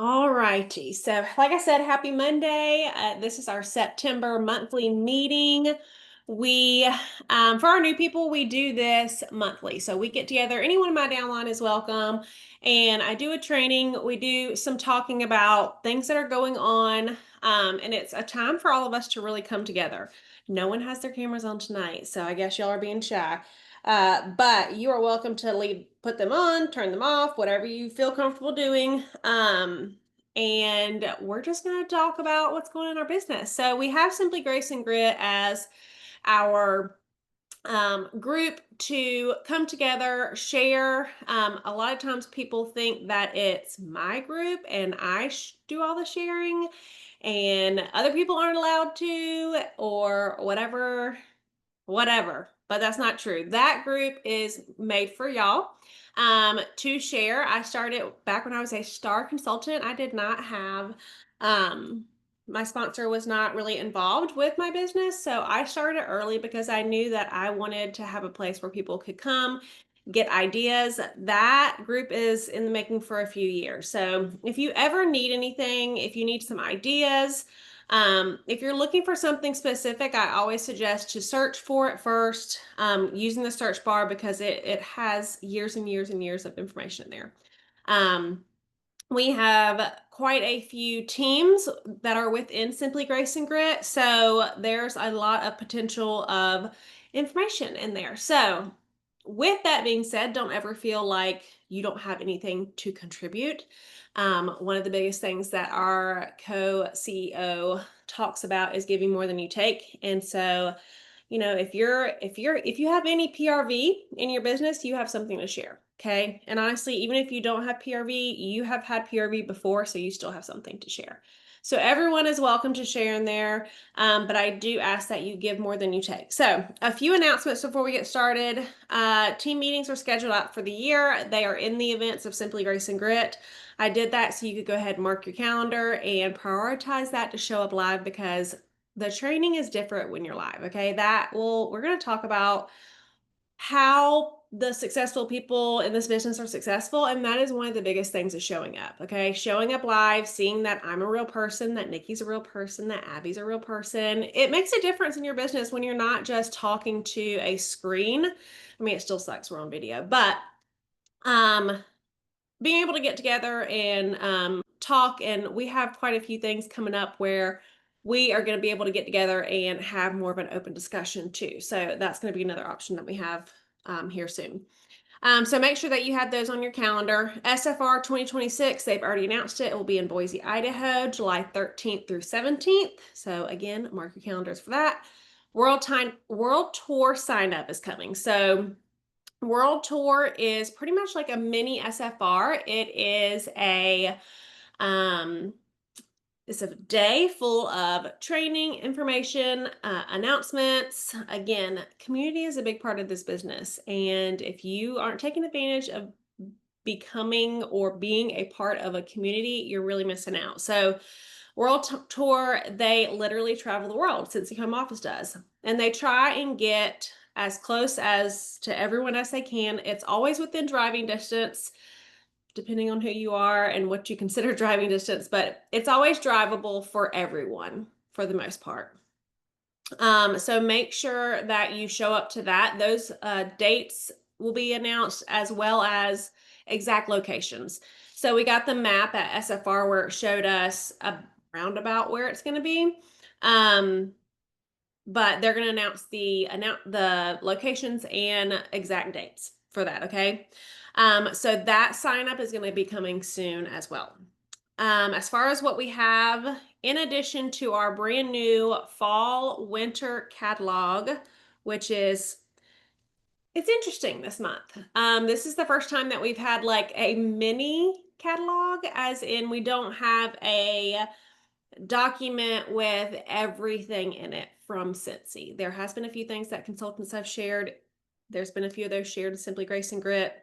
All righty. So, like I said, happy Monday. This is our September monthly meeting. We, for our new people, we do this monthly. So, we get together. Anyone in my downline is welcome. And I do a training. We do some talking about things that are going on. And it's a time for all of us to really come together. No one has their cameras on tonight. So, I guess y'all are being shy. But you are welcome to leave, put them on, turn them off, whatever you feel comfortable doing. And we're just going to talk about what's going on in our business. So we have Simply Grace and Grit as our group to come together, share. A lot of times people think that it's my group and I do all the sharing, and other people aren't allowed to, or whatever, but that's not true. That group is made for y'all to share. I started back when I was a star consultant. I did not have my sponsor was not really involved with my business, so I started early because I knew that I wanted to have a place where people could come get ideas. That group is in the making for a few years. So if you ever need anything, if you need some ideas, if you're looking for something specific, I always suggest to search for it first, using the search bar, because it has years and years and years of information in there. Um, we have quite a few teams that are within Simply Grace and Grit, so there's a lot of potential of information in there. So, with that being said, don't ever feel like you don't have anything to contribute. One of the biggest things that our co-CEO talks about is giving more than you take, and so if you have any PRV in your business, you have something to share. Okay. And honestly, even if you don't have PRV, you have had PRV before, so you still have something to share. So everyone is welcome to share in there. But I do ask that you give more than you take. So a few announcements before we get started. Team meetings are scheduled out for the year. They are in the events of Simply Grace and Grit. I did that so you could go ahead and mark your calendar and prioritize that to show up live, because the training is different when you're live. Okay. We're going to talk about how the successful people in this business are successful. And that is one of the biggest things, is showing up. Okay. Showing up live, seeing that I'm a real person, that Nikki's a real person, that Abby's a real person. It makes a difference in your business when you're not just talking to a screen. I mean, it still sucks we're on video, but, um, being able to get together and talk. And we have quite a few things coming up where we are going to be able to get together and have more of an open discussion too. So that's going to be another option that we have here soon. So make sure that you have those on your calendar. SFR 2026, they've already announced it. It will be in Boise, Idaho, July 13th through 17th. So again, mark your calendars for that. World Tour sign up is coming. So World Tour is pretty much like a mini SFR. Um, it's a day full of training, information, announcements. Again, community is a big part of this business, and if you aren't taking advantage of becoming or being a part of a community, you're really missing out. So Tour, they literally travel the world. Scentsy Home Office does. And they try and get as close as to everyone as they can. It's always within driving distance, depending on who you are and what you consider driving distance, but it's always drivable for everyone for the most part. So make sure that you show up to that. Those dates will be announced, as well as exact locations. So we got the map at SFR where it showed us a roundabout where it's going to be. Um, but they're going to announce the locations and exact dates for that. Okay. So that sign up is going to be coming soon as well. As far as what we have, in addition to our brand new fall winter catalog, which is, it's interesting this month. This is the first time that we've had like a mini catalog, as in we don't have a document with everything in it from Scentsy. There has been a few things that consultants have shared. There's been a few of those shared in Simply Grace and Grit.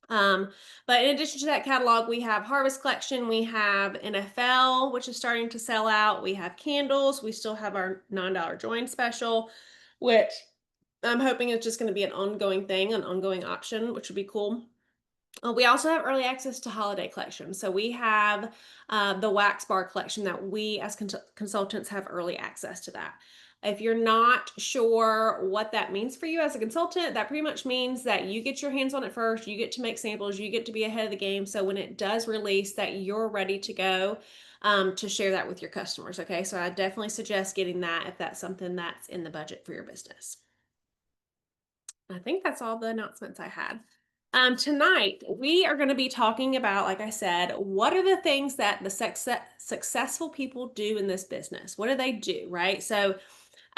But in addition to that catalog, we have Harvest Collection, we have NFL, which is starting to sell out. We have candles. We still have our $9 join special, which I'm hoping is just going to be an ongoing thing, an ongoing option, which would be cool. We also have early access to holiday collections. So we have the wax bar collection that we as consultants have early access to that. If you're not sure what that means for you as a consultant, that pretty much means that you get your hands on it first, you get to make samples, you get to be ahead of the game. So when it does release, that you're ready to go to share that with your customers. Okay, so I definitely suggest getting that if that's something that's in the budget for your business. I think that's all the announcements I had. Tonight, we are going to be talking about, like I said, what are the things that the successful people do in this business? What do they do, right? So,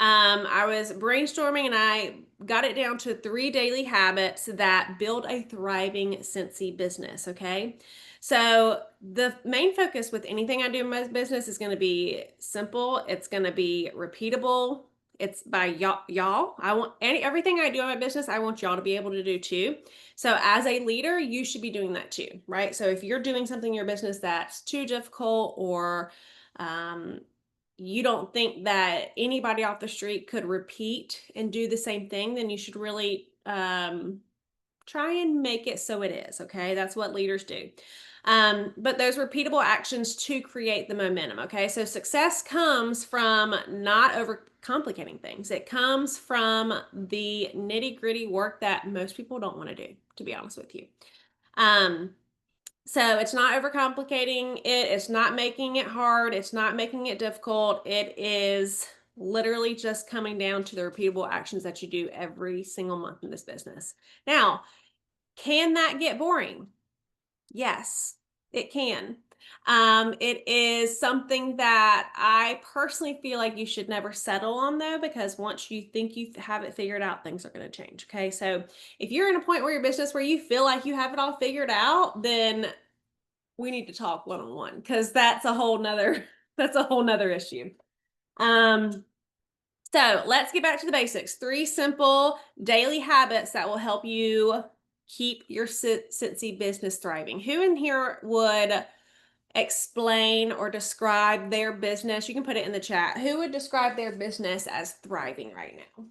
I was brainstorming and I got it down to 3 daily habits that build a thriving Scentsy business. Okay. So the main focus with anything I do in my business is going to be simple. It's going to be repeatable. It's by y'all. I want everything I do in my business, I want y'all to be able to do too. So as a leader, you should be doing that too, right? So if you're doing something in your business that's too difficult or um, you don't think that anybody off the street could repeat and do the same thing, then you should really try and make it so it is. Okay, that's what leaders do. But those repeatable actions to create the momentum. Okay, so success comes from not overcomplicating things. It comes from the nitty gritty work that most people don't want to do, to be honest with you. Um, so it's not overcomplicating it. It's not making it hard. It's not making it difficult. It is literally just coming down to the repeatable actions that you do every single month in this business. Now, can that get boring? Yes, it can. It is something that I personally feel like you should never settle on though, because once you think you have it figured out, things are going to change. Okay. So if you're in a point where your business where you feel like you have it all figured out, then we need to talk one on one because that's a whole nother that's a whole nother issue. Um, so let's get back to the basics. 3 simple daily habits that will help you keep your Scentsy business thriving. Who in here would explain or describe their business? You can put it in the chat. Who would describe their business as thriving right now?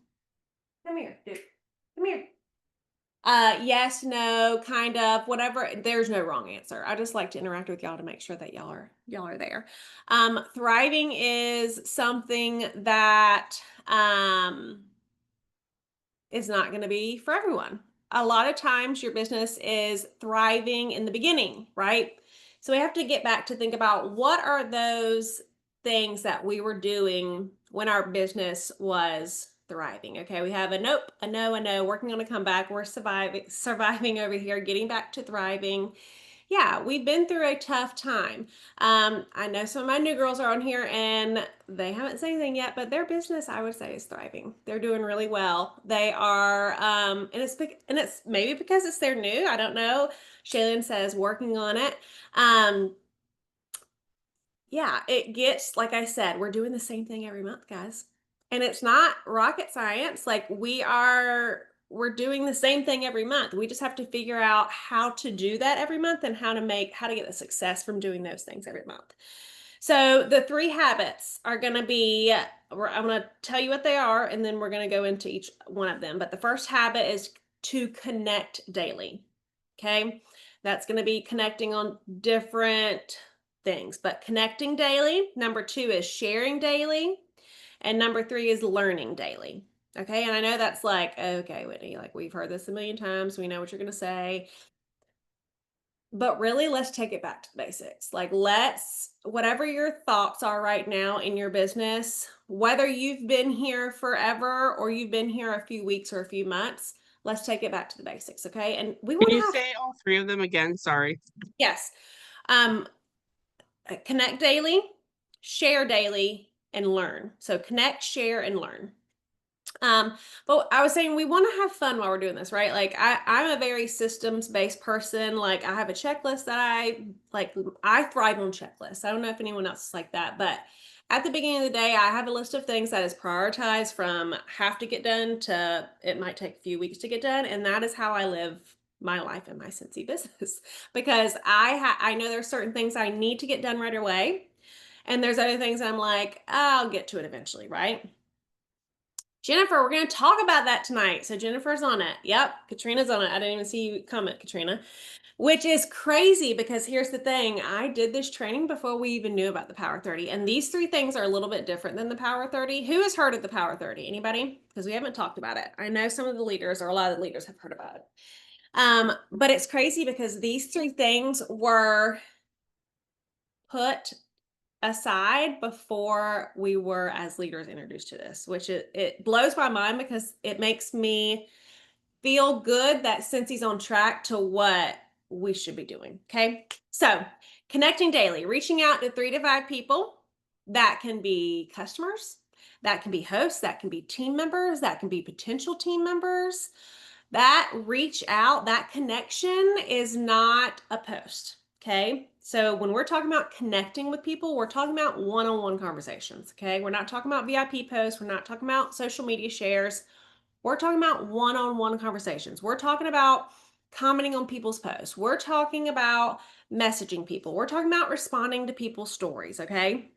Come here, dude. Come here. Yes, no, kind of, whatever. There's no wrong answer. I just like to interact with y'all to make sure that y'all are there. Thriving is something that is not going to be for everyone. A lot of times your business is thriving in the beginning, right? So we have to get back to think about what are those things that we were doing when our business was thriving. Okay, we have a nope, a no, a no, working on a comeback. We're surviving over here, getting back to thriving. Yeah, we've been through a tough time. I know some of my new girls are on here and they haven't said anything yet, but their business, I would say, is thriving. They're doing really well. They are, and it's maybe because it's their new. I don't know. Shaylin says working on it. Um, yeah, it gets, like I said, we're doing the same thing every month, guys. And it's not rocket science. Like we're doing the same thing every month. We just have to figure out how to do that every month and how to get the success from doing those things every month. So the 3 habits are going to be, I'm going to tell you what they are, and then we're going to go into each one of them. But the first habit is to connect daily. Okay. That's going to be connecting on different things, but connecting daily. Number 2 is sharing daily. And number 3 is learning daily. Okay. And I know that's like, okay, Whitney, like we've heard this a million times. We know what you're going to say. But really, let's take it back to the basics. Like, whatever your thoughts are right now in your business, whether you've been here forever or you've been here a few weeks or a few months, let's take it back to the basics. Okay. And we Can want you to have, say all three of them again? Sorry. yes, um, connect daily, share daily, and learn. So connect, share, and learn. Um, but I was saying we want to have fun while we're doing this, right? Like I'm a very systems based person. Like I have a checklist that I like. I thrive on checklists. I don't know if anyone else is like that, but at the beginning of the day, I have a list of things that is prioritized from have to get done to it might take a few weeks to get done, and that is how I live my life in my Scentsy business because I know there's certain things I need to get done right away, and there's other things I'm like I'll get to it eventually, right? Jennifer, we're going to talk about that tonight. So Jennifer's on it. Yep, Katrina's on it. I didn't even see you comment, Katrina. Which is crazy because here's the thing, I did this training before we even knew about the Power 30, and these 3 things are a little bit different than the Power 30. Who has heard of the Power 30? Anybody? Because we haven't talked about it. I know some of the leaders or a lot of the leaders have heard about it. But it's crazy because these 3 things were put aside before we were as leaders introduced to this, which it blows my mind because it makes me feel good that Scentsy on track to what we should be doing. Okay. So connecting daily, reaching out to 3 to 5 people. That can be customers, that can be hosts, that can be team members, that can be potential team members. That reach out, that connection is not a post. Okay. So when we're talking about connecting with people, we're talking about one on one conversations. Okay. We're not talking about VIP posts. We're not talking about social media shares. We're talking about one on one conversations. We're talking about commenting on people's posts. We're talking about messaging people. We're talking about responding to people's stories. Okay.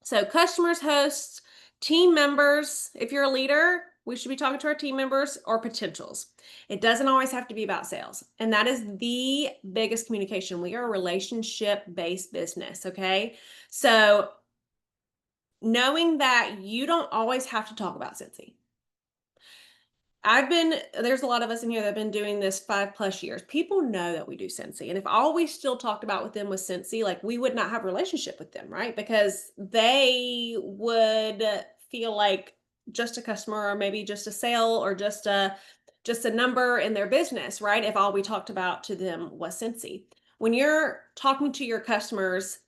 So, customers, hosts, team members, if you're a leader, we should be talking to our team members or potentials. It doesn't always have to be about sales. And that is the biggest communication. We are a relationship based business. Okay. So, knowing that you don't always have to talk about Scentsy. There's a lot of us in here that have been doing this 5+ years. People know that we do Scentsy. And if all we still talked about with them was Scentsy, like we would not have a relationship with them, right? Because they would feel like just a customer or maybe just a sale or just a number in their business, right? If all we talked about to them was Scentsy. When you're talking to your customers,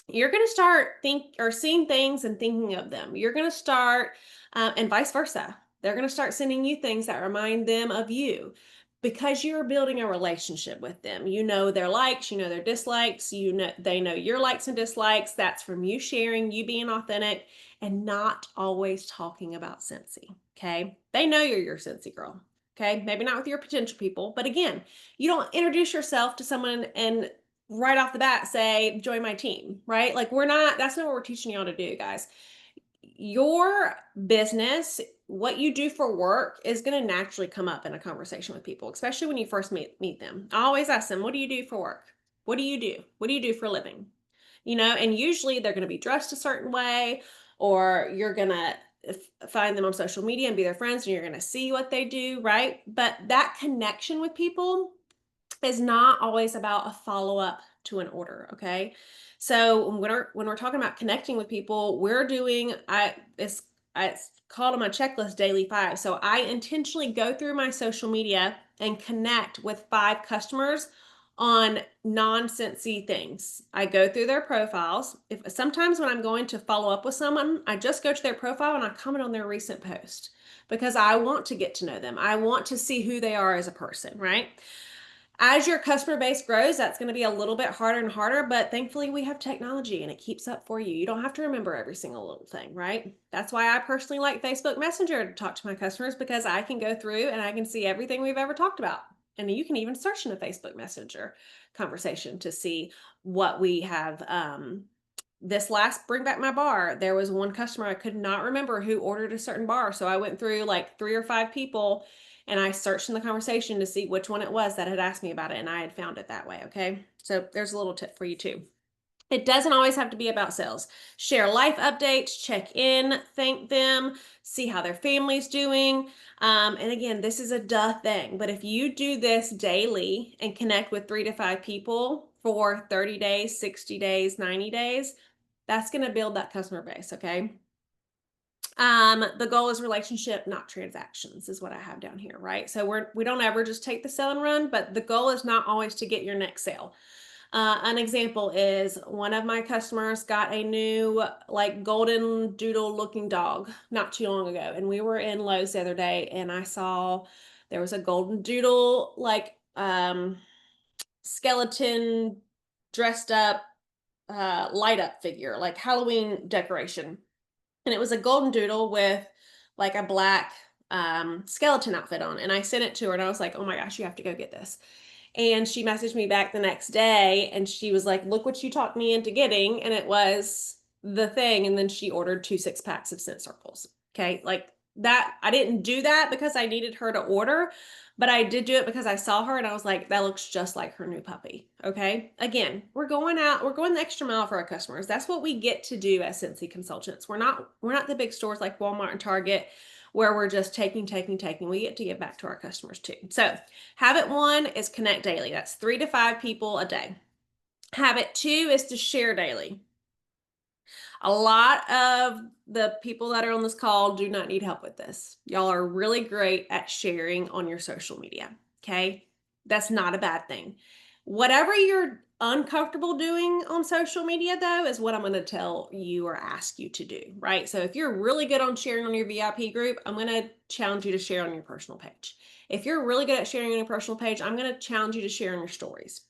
you're going to start seeing things and thinking of them. You're going to start, and vice versa. They're going to start sending you things that remind them of you because you're building a relationship with them. You know their likes, you know their dislikes, you know they know your likes and dislikes. That's from you sharing, you being authentic, and not always talking about Scentsy. Okay, they know you're your Scentsy girl. Okay, maybe not with your potential people, but again, you don't introduce yourself to someone and right off the bat say, join my team, right? Like that's not what we're teaching y'all to do, guys. Your business, what you do for work is going to naturally come up in a conversation with people, especially when you first meet them. I always ask them, what do you do for work? What do you do? What do you do for a living? And usually they're going to be dressed a certain way, or you're going to find them on social media and be their friends and you're going to see what they do, right? But that connection with people is not always about a follow-up to an order. Okay. So when we're talking about connecting with people, we're doing it's called on my checklist daily 5. So I intentionally go through my social media and connect with 5 customers on non-Scentsy things. I go through their profiles. If sometimes when I'm going to follow up with someone, I just go to their profile and I comment on their recent post because I want to get to know them. I want to see who they are as a person, right? As your customer base grows, that's going to be a little bit harder and harder, but thankfully we have technology and it keeps up for you. You don't have to remember every single little thing, right? That's why I personally like Facebook Messenger to talk to my customers because I can go through and I can see everything we've ever talked about. And you can even search in a Facebook Messenger conversation to see what we have. This last Bring Back My Bar, there was one customer I could not remember who ordered a certain bar. So I went through like 3 or 5 people and I searched in the conversation to see which one it was that had asked me about it. And I had found it that way. Okay. So there's a little tip for you too. It doesn't always have to be about sales. Share life updates, check in, thank them, see how their family's doing. And again, this is a duh thing, but if you do this daily and connect with 3 to 5 people for 30 days, 60 days, 90 days, that's going to build that customer base. Okay. The goal is relationship, not transactions, is what I have down here, right? So we don't ever just take the sell and run, but the goal is not always to get your next sale. An example is one of my customers got a new like golden doodle looking dog not too long ago. And we were in Lowe's the other day and I saw there was a golden doodle like skeleton dressed up light up figure, like Halloween decoration. And it was a golden doodle with like a black skeleton outfit on. And I sent it to her and I was like, oh my gosh, you have to go get this. And she messaged me back the next day and she was like, look what you talked me into getting. And it was the thing. And then she ordered 2 6-packs of scent circles. Okay. Like that I didn't do that because I needed her to order, but I did do it because I saw her and I was like, that looks just like her new puppy. Okay. Again, we're going the extra mile for our customers. That's what we get to do as Scentsy consultants. We're not the big stores like Walmart and Target where we're just taking. We get to give back to our customers too. So habit one is connect daily. That's 3 to 5 people a day. Habit two is to share daily. A lot of the people that are on this call do not need help with this. Y'all are really great at sharing on your social media. Okay. That's not a bad thing. Whatever you're uncomfortable doing on social media, though, is what I'm going to tell you or ask you to do. Right. So if you're really good on sharing on your VIP group, I'm going to challenge you to share on your personal page. If you're really good at sharing on your personal page, I'm going to challenge you to share on your stories.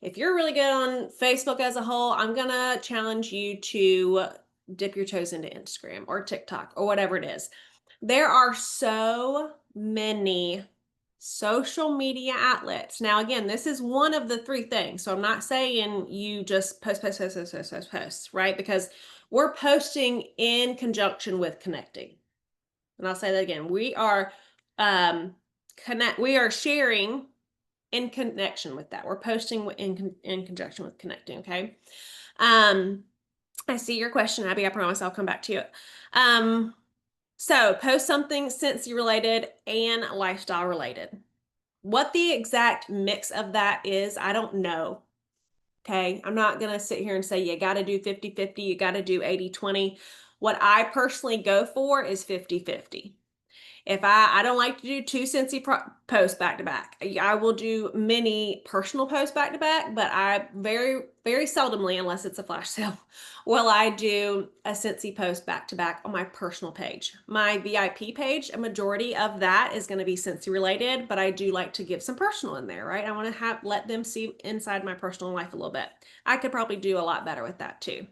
If you're really good on Facebook as a whole, I'm going to challenge you to dip your toes into Instagram or TikTok or whatever it is. There are so many social media outlets. Now, again, this is one of the three things. So I'm not saying you just post, right? Because we're posting in conjunction with connecting. And I'll say that again. We are sharing in connection with that. We're posting in conjunction with connecting, okay? Um, I see your question, Abby. I promise I'll come back to you. So post something Scentsy related and lifestyle related. What the exact mix of that is, I don't know. Okay. I'm not going to sit here and say you got to do 50-50, you got to do 80-20. What I personally go for is 50-50. If I don't like to do two Scentsy posts back to back. I will do many personal posts back to back, but I very seldomly, unless it's a flash sale, will I do a Scentsy post back to back on my personal page. My VIP page, a majority of that is going to be Scentsy related, but I do like to give some personal in there, right? I want to let them see inside my personal life a little bit. I could probably do a lot better with that too.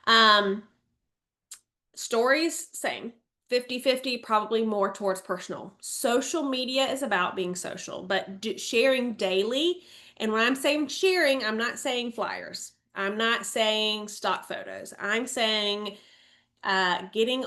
Um, Stories, same. 50-50, probably more towards personal. Social media is about being social, but sharing daily. And when I'm saying sharing, I'm not saying flyers. I'm not saying stock photos. I'm saying getting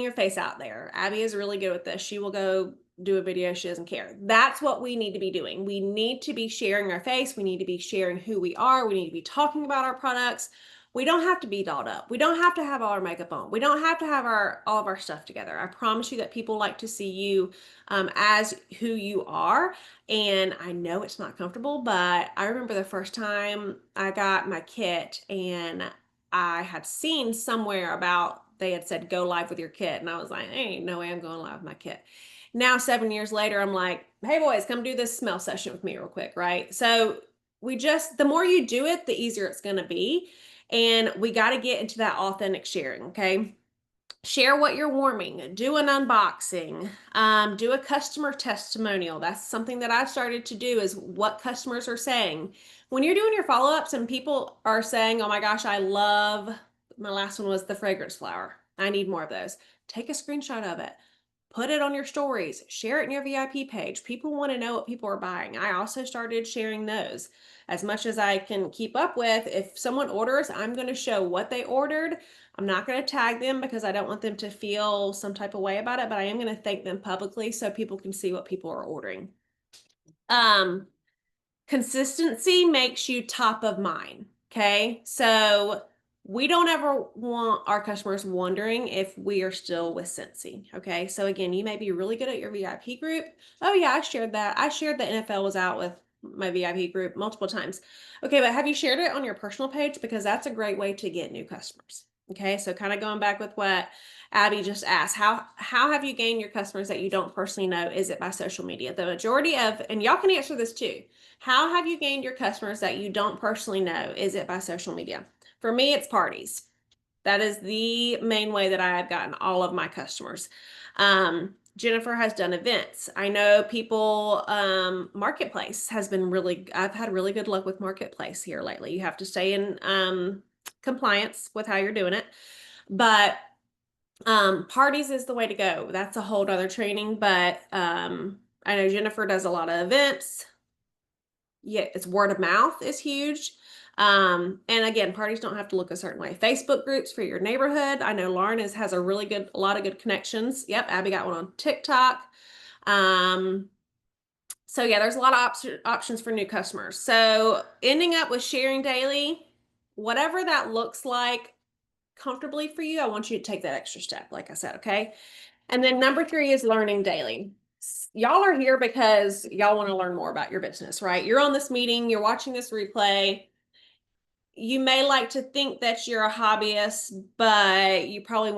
your face out there. Abby is really good with this. She will go do a video. She doesn't care. That's what we need to be doing. We need to be sharing our face. We need to be sharing who we are. We need to be talking about our products. We don't have to be dolled up. We don't have to have all our makeup on. We don't have to have all of our stuff together. I promise you that people like to see you as who you are. And I know it's not comfortable, but I remember the first time I got my kit and I had seen somewhere about they had said go live with your kit, and I was like, hey, ain't no way I'm going live with my kit. Now 7 years later, I'm like, hey boys, come do this smell session with me real quick, right? So the more you do it, the easier it's going to be, and we got to get into that authentic sharing. Okay, share what you're warming, do an unboxing, do a customer testimonial. That's something that I've started to do, is what customers are saying. When you're doing your follow-ups and people are saying, oh my gosh, I love, my last one was the fragrance flower, I need more of those. Take a screenshot of it. Put it on your stories, share it in your VIP page. People want to know what people are buying. I also started sharing those as much as I can keep up with. If someone orders, I'm going to show what they ordered. I'm not going to tag them because I don't want them to feel some type of way about it, but I am going to thank them publicly so people can see what people are ordering. Um, Consistency makes you top of mind. Okay. So we don't ever want our customers wondering if we are still with Scentsy. Okay. So again, you may be really good at your VIP group. Oh yeah, I shared that. I shared that NFL was out with my VIP group multiple times. Okay. But have you shared it on your personal page? Because that's a great way to get new customers. Okay. So kind of going back with what Abby just asked, how have you gained your customers that you don't personally know? Is it by social media? The majority of, and y'all can answer this too. How have you gained your customers that you don't personally know? Is it by social media? For me, it's parties. That is the main way that I have gotten all of my customers. Jennifer has done events. I know people, Marketplace has been I've had really good luck with Marketplace here lately. You have to stay in compliance with how you're doing it. But parties is the way to go. That's a whole other training, but I know Jennifer does a lot of events. Yeah, it's word of mouth is huge. And again, parties don't have to look a certain way. Facebook groups for your neighborhood. I know Lauren has a lot of good connections. Yep, Abby got one on TikTok. Um, so yeah, there's a lot of options for new customers. So ending up with sharing daily, whatever that looks like comfortably for you, I want you to take that extra step, like I said, okay? And then number three is learning daily. Y'all are here because y'all want to learn more about your business, right? You're on this meeting, you're watching this replay. You may like to think that you're a hobbyist, but you probably you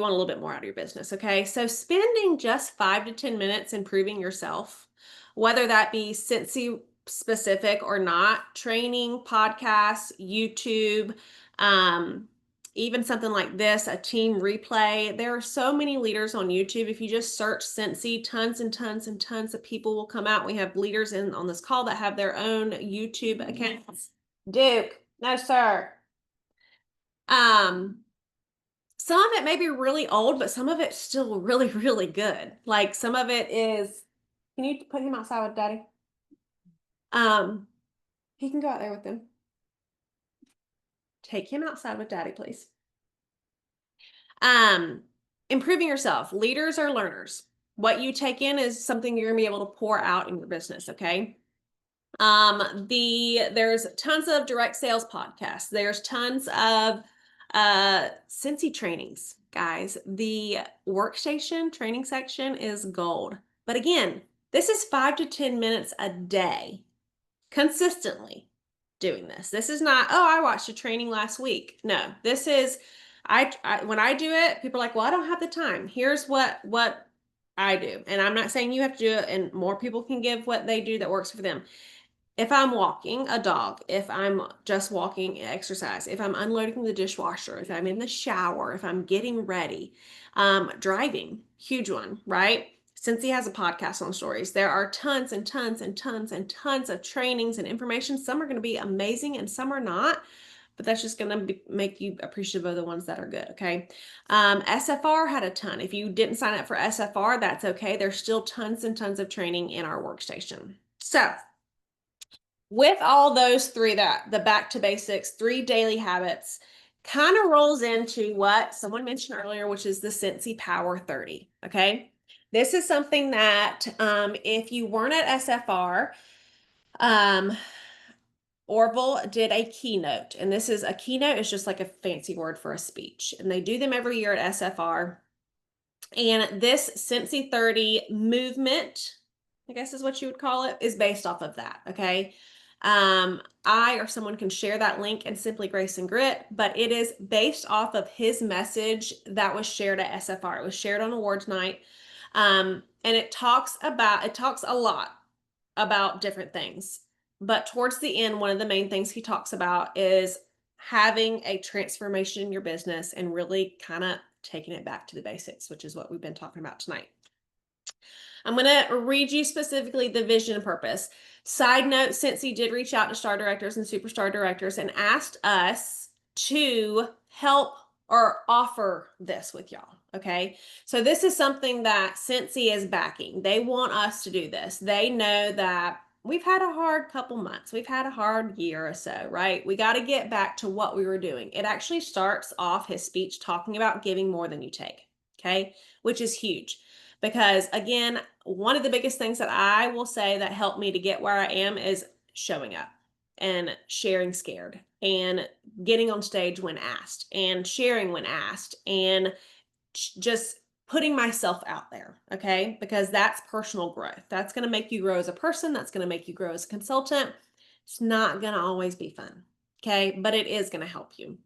want a little bit more out of your business, okay? So spending just 5 to 10 minutes improving yourself, whether that be Scentsy specific or not, training, podcasts, YouTube, um, even something like this, a team replay. There are so many leaders on YouTube. If you just search Scentsy, tons and tons and tons of people will come out. We have leaders in on this call that have their own YouTube accounts. Duke, no, sir. Um, some of it may be really old, but some of it's still really, really good. Like some of it is, can you put him outside with daddy? Um, he can go out there with them. Take him outside with daddy, please. Um, improving yourself. Leaders are learners. What you take in is something you're gonna be able to pour out in your business, okay? There's tons of direct sales podcasts. There's tons of Scentsy trainings, guys. The workstation training section is gold. But again, this is 5 to 10 minutes a day, consistently doing this. This is not, oh, I watched a training last week. No, this is I when I do it, people are like, well, I don't have the time. Here's what I do. And I'm not saying you have to do it, and more people can give what they do that works for them. If I'm walking a dog, if I'm just walking exercise, if I'm unloading the dishwasher, if I'm in the shower, if I'm getting ready, driving, huge one, right? Since he has a podcast on stories, there are tons and tons and tons and tons of trainings and information. Some are going to be amazing and some are not, but that's just going to make you appreciative of the ones that are good. Okay. SFR had a ton. If you didn't sign up for SFR, that's okay. There's still tons and tons of training in our workstation. So, with all those three, that the back to basics, three daily habits, kind of rolls into what someone mentioned earlier, which is the Scentsy Power 30. Okay. This is something that if you weren't at SFR, um, Orville did a keynote, and this is a keynote is just like a fancy word for a speech, and they do them every year at SFR. And this Scentsy 30 movement, I guess is what you would call it, is based off of that. Okay. I or someone can share that link in Simply Grace and Grit, but it is based off of his message that was shared at SFR. It was shared on awards night. And it talks a lot about different things. But towards the end, one of the main things he talks about is having a transformation in your business and really kind of taking it back to the basics, which is what we've been talking about tonight. I'm going to read you specifically the vision and purpose. Side note, since he did reach out to star directors and superstar directors and asked us to help or offer this with y'all. Okay. So this is something that Scentsy is backing. They want us to do this. They know that we've had a hard couple months. We've had a hard year or so, right? We got to get back to what we were doing. It actually starts off his speech talking about giving more than you take. Okay. Which is huge. Because again, one of the biggest things that I will say that helped me to get where I am is showing up and sharing scared and getting on stage when asked and sharing when asked and just putting myself out there. Okay. Because that's personal growth. That's going to make you grow as a person. That's going to make you grow as a consultant. It's not going to always be fun. Okay. But it is going to help you.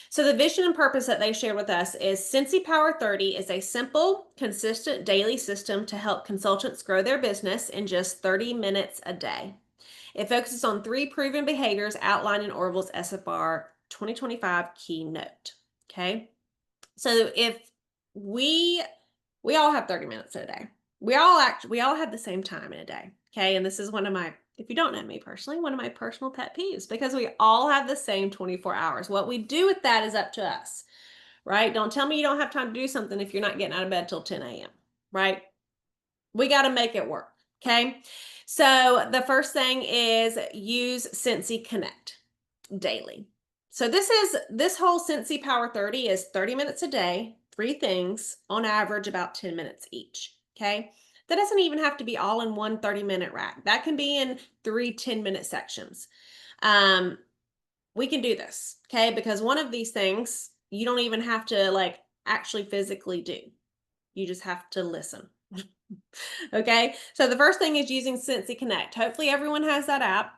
So the vision and purpose that they shared with us is Scentsy Power 30 is a simple, consistent daily system to help consultants grow their business in just 30 minutes a day. It focuses on 3 proven behaviors outlined in Orville's SFR 2025 keynote. Okay. So if we we all have 30 minutes in a day. We all have the same time in a day. Okay. And this is one of my, if you don't know me personally, one of my personal pet peeves because we all have the same 24 hours. What we do with that is up to us, right? Don't tell me you don't have time to do something if you're not getting out of bed till 10 a.m. Right? We got to make it work. Okay. So the first thing is use Scentsy Connect daily. So this whole Scentsy Power 30 is 30 minutes a day, three things on average about 10 minutes each. Okay. That doesn't even have to be all in one 30-minute rack. That can be in three 10-minute sections. Um, we can do this, okay? Because one of these things you don't even have to like actually physically do. You just have to listen. Okay. So the first thing is using Scentsy Connect. Hopefully everyone has that app.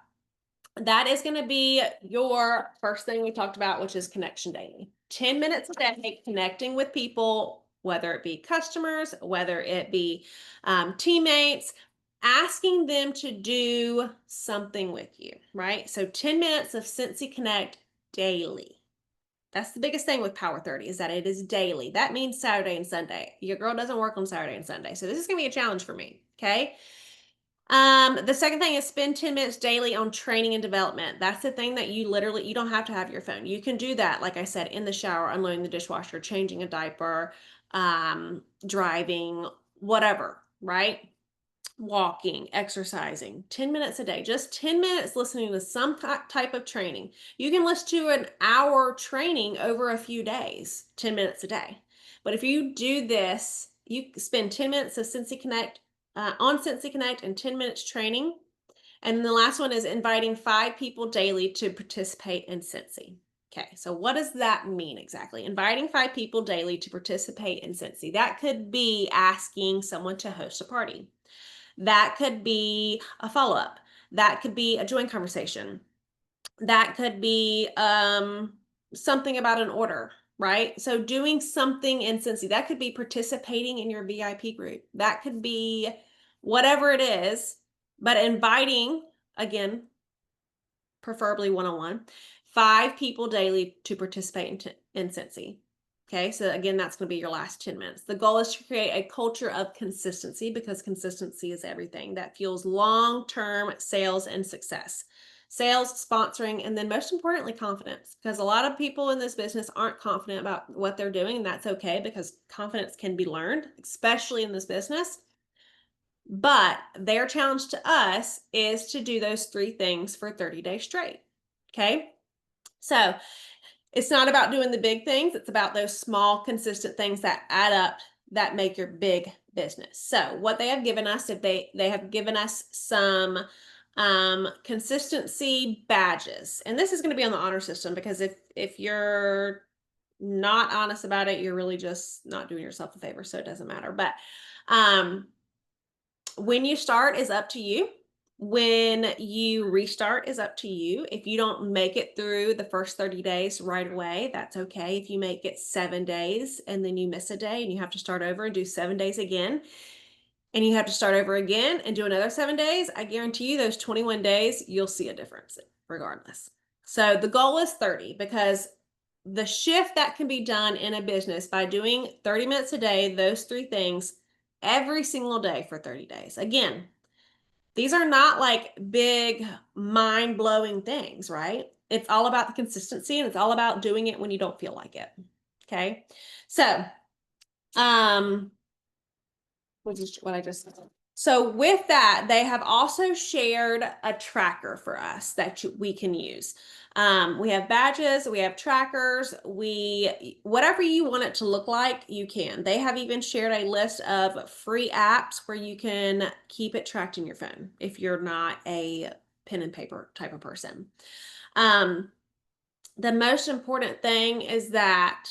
That is going to be your first thing we talked about, which is connection daily. 10 minutes a day connecting with people, whether it be customers, whether it be teammates, asking them to do something with you, right? So 10 minutes of Scentsy Connect daily. That's the biggest thing with Power 30 is that it is daily. That means Saturday and Sunday. Your girl doesn't work on Saturday and Sunday. So this is going to be a challenge for me. Okay. The second thing is spend 10 minutes daily on training and development. That's the thing that you don't have to have your phone. You can do that, like I said, in the shower, unloading the dishwasher, changing a diaper, driving, whatever, right? Walking, exercising, 10 minutes a day, just 10 minutes listening to some type of training. You can listen to an hour training over a few days, 10 minutes a day. But if you do this, you spend 10 minutes of Scentsy Connect on Scentsy Connect and 10 minutes training. And the last one is inviting 5 people daily to participate in Scentsy. Okay, so what does that mean exactly? Inviting 5 people daily to participate in Scentsy. That could be asking someone to host a party. That could be a follow up. That could be a joint conversation. That could be something about an order, right? So doing something in Cincy, that could be participating in your VIP group. That could be whatever it is, but inviting, again, preferably one-on-one, 5 people daily to participate in Scentsy. Okay, so again, that's going to be your last 10 minutes. The goal is to create a culture of consistency because consistency is everything that fuels long-term sales and success. Sales, sponsoring, and then most importantly, confidence. Because a lot of people in this business aren't confident about what they're doing, and that's okay because confidence can be learned, especially in this business. But their challenge to us is to do those three things for 30 days straight. Okay. So it's not about doing the big things, it's about those small, consistent things that add up that make your big business. So what they have given us, if they have given us some consistency badges. And this is going to be on the honor system because if you're not honest about it, you're really just not doing yourself a favor. So it doesn't matter. But um when you start is up to you. When you restart is up to you. If you don't make it through the first 30 days right away, that's okay. If you make it 7 days and then you miss a day and you have to start over and do 7 days again, and you have to start over again and do another 7 days, I guarantee you those 21 days, you'll see a difference regardless. So the goal is 30 because the shift that can be done in a business by doing 30 minutes a day, those three things every single day for 30 days. Again, these are not like big mind blowing things, right? It's all about the consistency and it's all about doing it when you don't feel like it. Okay. So, um, which is what I just said. So with that, they have also shared a tracker for us that we can use. We have badges, we have trackers, whatever you want it to look like, you can. They have even shared a list of free apps where you can keep it tracked in your phone if you're not a pen and paper type of person. Um, the most important thing is that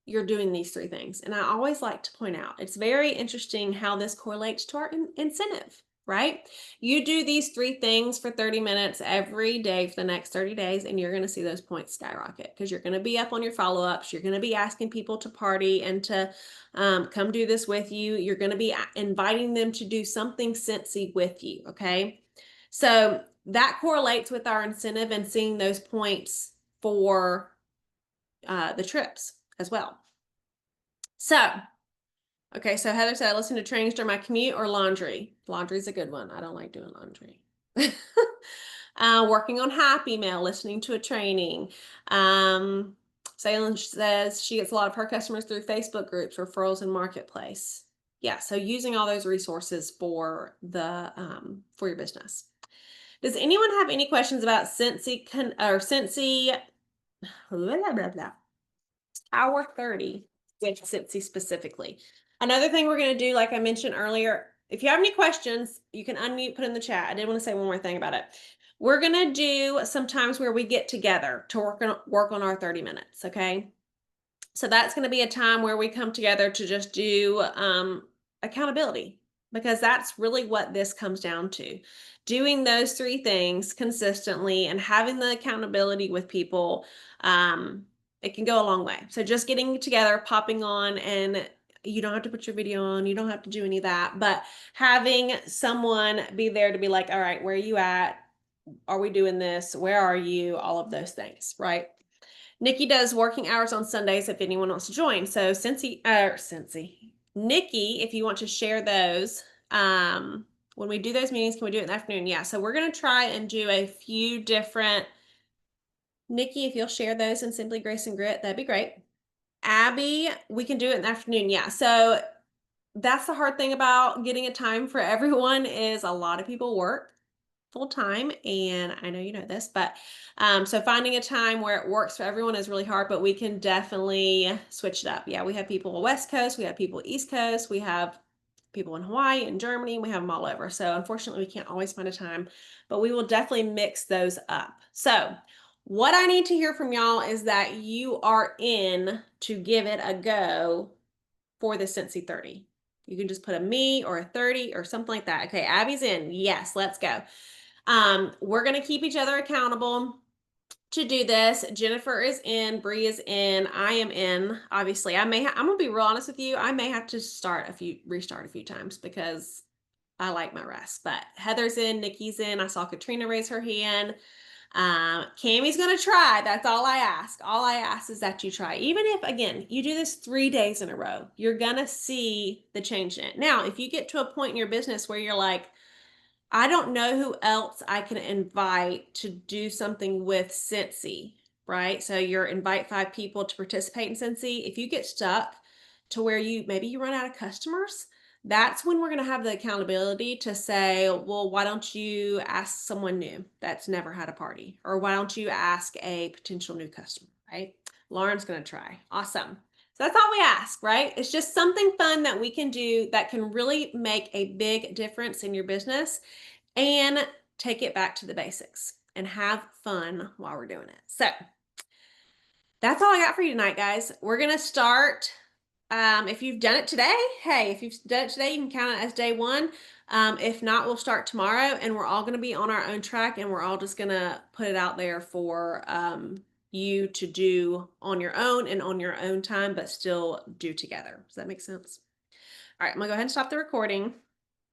you're doing these three things. And I always like to point out, it's very interesting how this correlates to our incentive, right? You do these three things for 30 minutes every day for the next 30 days, and you're going to see those points skyrocket because you're going to be up on your follow-ups. You're going to be asking people to party and to come do this with you. You're going to be inviting them to do something Scentsy with you, okay? So that correlates with our incentive and seeing those points for the trips as well. So, okay, so Heather said, I listen to trainings during my commute or laundry. Laundry's a good one. I don't like doing laundry. Working on Happy Mail, listening to a training. Salem says she gets a lot of her customers through Facebook groups, referrals, and marketplace. Yeah, so using all those resources for your business. Does anyone have any questions about Scentsy blah, blah, blah, blah, Hour 30 with Scentsy specifically? Another thing we're going to do, like I mentioned earlier, if you have any questions, you can unmute, put in the chat. I did want to say one more thing about it. We're going to do some times where we get together to work on our 30 minutes, okay? So that's going to be a time where we come together to just do accountability, because that's really what this comes down to. Doing those three things consistently and having the accountability with people, it can go a long way. So just getting together, popping on, and you don't have to put your video on, you don't have to do any of that, but having someone be there to be like, all right, where are you at? Are we doing this? Where are you? All of those things, right? Nikki does working hours on Sundays if anyone wants to join. So Nikki, if you want to share those, when we do those meetings, can we do it in the afternoon? Yeah. So we're going to try and do a few different, Nikki, if you'll share those in Simply Grace and Grit, that'd be great. Abby, we can do it in the afternoon. Yeah. So that's the hard thing about getting a time for everyone is a lot of people work full time, and I know you know this, but so finding a time where it works for everyone is really hard, but we can definitely switch it up. Yeah, we have people West Coast, we have people East Coast, we have people in Hawaii and Germany, we have them all over. So unfortunately, we can't always find a time, but we will definitely mix those up. So what I need to hear from y'all is that you are in to give it a go for the Scentsy 30. You can just put a me or a 30 or something like that. Okay, Abby's in. Yes, let's go. We're going to keep each other accountable to do this. Jennifer is in, Bree is in, I am in. Obviously, I'm going to be real honest with you. I may have to restart a few times because I like my rest. But Heather's in, Nikki's in. I saw Katrina raise her hand. Cammie's going to try. That's all I ask. All I ask is that you try. Even if, again, you do this 3 days in a row, you're going to see the change in it. Now, if you get to a point in your business where you're like, I don't know who else I can invite to do something with Scentsy, right? So you're invite 5 people to participate in Scentsy. If you get stuck to where maybe you run out of customers, that's when we're going to have the accountability to say, well, why don't you ask someone new that's never had a party? Or why don't you ask a potential new customer, right? Lauren's going to try. Awesome. So that's all we ask, right? It's just something fun that we can do that can really make a big difference in your business and take it back to the basics and have fun while we're doing it. So that's all I got for you tonight, guys. We're going to start. If you've done it today, hey, if you've done it today, you can count it as day one. If not, we'll start tomorrow and we're all going to be on our own track and we're all just going to put it out there for you to do on your own and on your own time, but still do together. Does that make sense? All right, I'm going to go ahead and stop the recording.